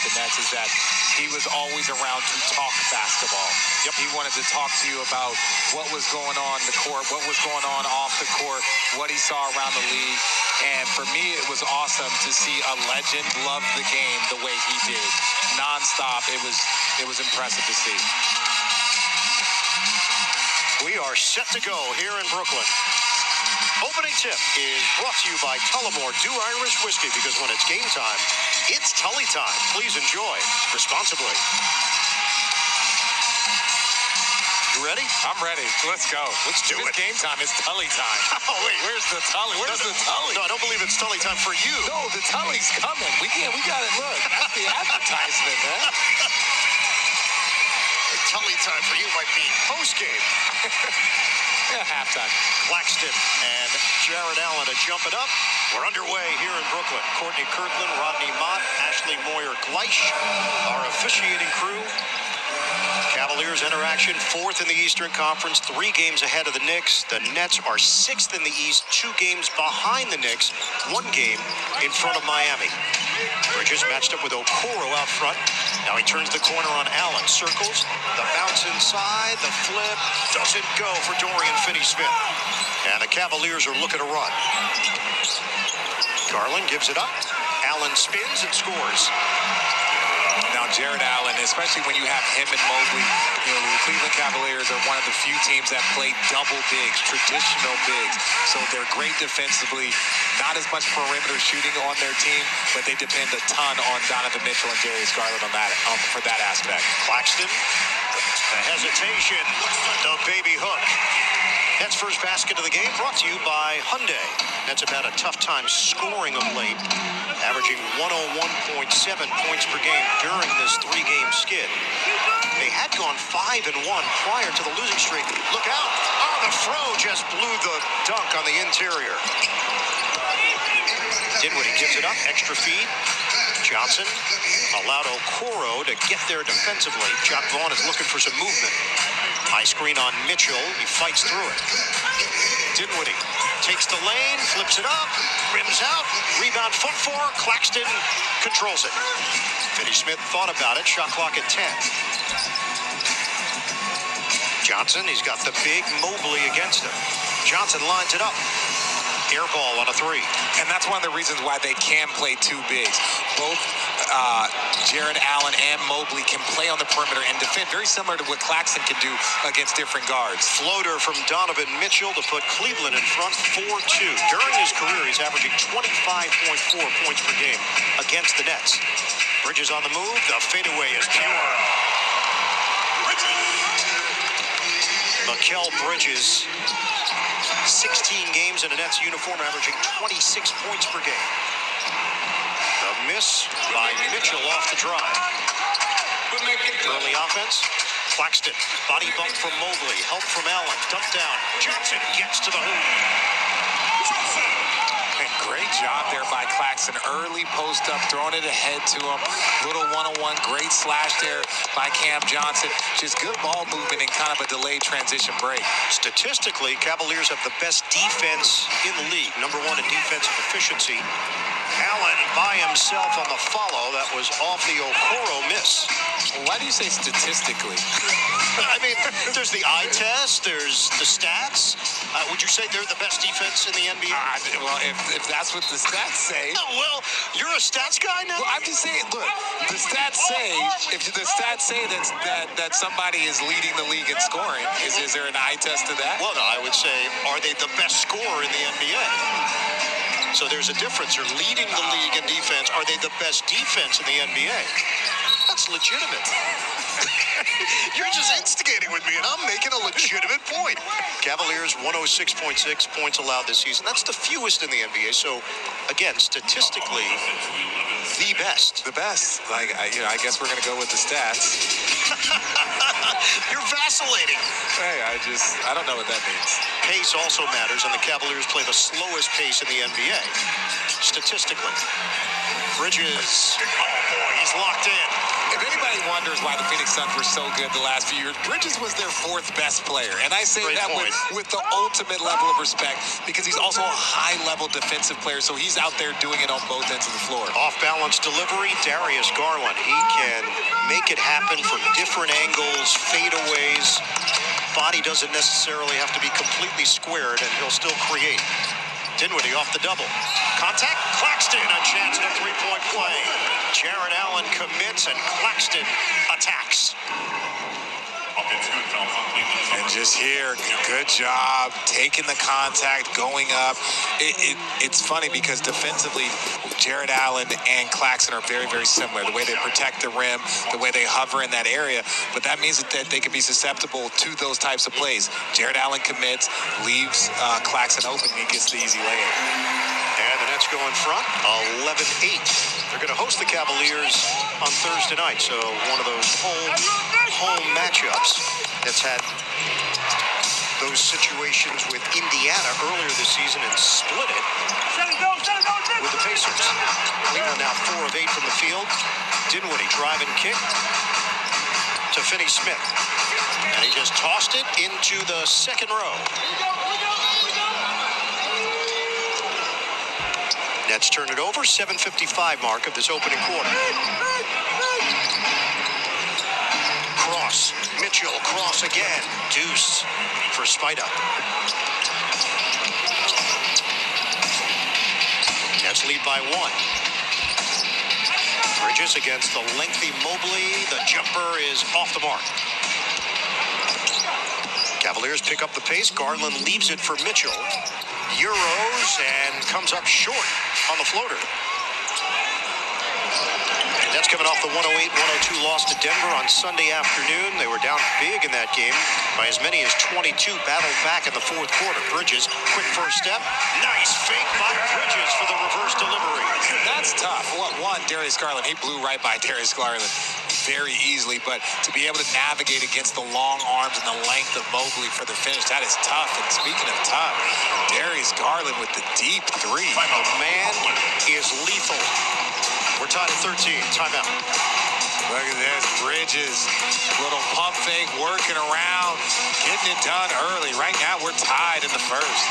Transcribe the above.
the Nets is that he was always around to talk basketball. Yep. He wanted to talk to you about what was going on in the court, what was going on off the court, what he saw around the league. And for me, it was awesome to see a legend love the game the way he did. Nonstop. It was impressive to see. We are set to go here in Brooklyn. Opening tip is brought to you by Tullamore Dew Irish Whiskey, because when it's game time, it's Tully time. Please enjoy responsibly. You ready? I'm ready. Let's go. Let's do it. It's game time. It's Tully time. Oh, wait. Where's the Tully? Where's the Tully? No, I don't believe it's Tully time for you. No, the Tully's coming. We got it. Look, that's the advertisement, man. Tully time for you might be post-game. Yeah, halftime. Claxton and Jared Allen to jump it up. We're underway here in Brooklyn. Courtney Kirkland, Rodney Mott, Ashley Moyer-Gleish, our officiating crew. Cavaliers interaction, 4th in the Eastern Conference, 3 games ahead of the Knicks. The Nets are 6th in the East, 2 games behind the Knicks, 1 game in front of Miami. Bridges matched up with Okoro out front. Now he turns the corner on Allen. Circles, the bounce inside, the flip. Doesn't go for Dorian Finney-Smith. And the Cavaliers are looking to run. Garland gives it up. Allen spins and scores. Now, Jared Allen, especially when you have him and Mobley, the Cleveland Cavaliers are one of the few teams that play double bigs, traditional bigs. So they're great defensively, not as much perimeter shooting on their team, but they depend a ton on Donovan Mitchell and Darius Garland on that for that aspect. Claxton, the hesitation, the baby hook. Nets' first basket of the game brought to you by Hyundai. Nets have had a tough time scoring of late, averaging 101.7 points per game during this 3-game skid. They had gone 5-1 prior to the losing streak. Look out. Oh, the throw just blew the dunk on the interior. Dinwiddie gives it up. Extra feed. Johnson allowed Okoro to get there defensively. Jock Vaughn is looking for some movement. High screen on Mitchell. He fights through it. Dinwiddie takes the lane, flips it up, rims out, rebound foot 4. Claxton controls it. Finney-Smith thought about it. Shot clock at 10. Johnson, he's got the big Mobley against him. Johnson lines it up. Air ball on a 3. And that's one of the reasons why they can play 2 bigs. Both Jared Allen and Mobley can play on the perimeter and defend, very similar to what Claxton can do against different guards. Floater from Donovan Mitchell to put Cleveland in front 4-2. During his career, he's averaging 25.4 points per game against the Nets. Bridges on the move. The fadeaway is pure. Mikal Bridges, 16 games in a Nets uniform, averaging 26 points per game. The miss by Mitchell off the drive. Early offense. Claxton, body bump from Mobley, help from Allen, dump down. Johnson gets to the hoop. And great job there by Claxton. Early post up, throwing it ahead to him. Little one-on-one, great slash there by Cam Johnson. Just good ball movement and kind of a delayed transition break. Statistically, Cavaliers have the best defense in the league. #1 in defensive efficiency. Allen by himself on the follow. That was off the Okoro miss. Why do you say statistically? I mean, there's the eye test, there's the stats. Would you say they're the best defense in the NBA? Well, if that's what the stats say. Well, you're a stats guy now? Well, I'm just saying, look, the stats say, if the stats say that somebody is leading the league in scoring, is there an eye test to that? Well, no, I would say, are they the best scorer in the NBA? So there's a difference. They're leading the league in defense. Are they the best defense in the NBA? That's legitimate. You're just instigating with me, and I'm making a legitimate point. Cavaliers, 106.6 points allowed this season. That's the fewest in the NBA. So, again, statistically, the best. The best. Like, I guess we're going to go with the stats. You're vacillating. Hey, I don't know what that means. Pace also matters, and the Cavaliers play the slowest pace in the NBA, statistically. Bridges, oh boy, he's locked in. If anybody wants wonders why the Phoenix Suns were so good the last few years. Bridges was their fourth best player. And I say that with the ultimate level of respect because he's also a high-level defensive player, so he's out there doing it on both ends of the floor. Off-balance delivery, Darius Garland. He can make it happen from different angles, fadeaways. Body doesn't necessarily have to be completely squared, and he'll still create. Dinwiddie off the double. Contact, Claxton, a chance at a three-point play. Jared Allen commits, and Claxton attacks. And just here, good job, taking the contact, going up. It's funny because defensively, Jared Allen and Claxton are very, very similar. The way they protect the rim, the way they hover in that area. But that means that they can be susceptible to those types of plays. Jared Allen commits, leaves Claxton open, and he gets the easy layup. And the Nets go in front, 11-8. They're going to host the Cavaliers on Thursday night. So one of those home matchups that's had those situations with Indiana earlier this season and split it with the Pacers. Cleveland now 4 of 8 from the field. Dinwiddie drive and kick to Finney-Smith. And he just tossed it into the second row. Nets turn it over, 7:55 mark of this opening quarter. Cross, Mitchell, cross again. Deuce for Spida. Nets lead by 1. Bridges against the lengthy Mobley. The jumper is off the mark. Cavaliers pick up the pace. Garland leaves it for Mitchell. Euros and comes up short on the floater. That's coming off the 108-102 loss to Denver on Sunday afternoon. They were down big in that game by as many as 22, battled back in the fourth quarter. Bridges, quick first step. Nice fake by Bridges for the reverse delivery. That's tough. One, Darius Garland, he blew right by Darius Garland very easily, but to be able to navigate against the long arms and the length of Mobley for the finish, that is tough. And speaking of tough, Darius Garland with the deep three. The man is lethal. We're tied at 13. Timeout. Look at this. Bridges. Little pump fake, working around, getting it done early. Right now, we're tied in the first.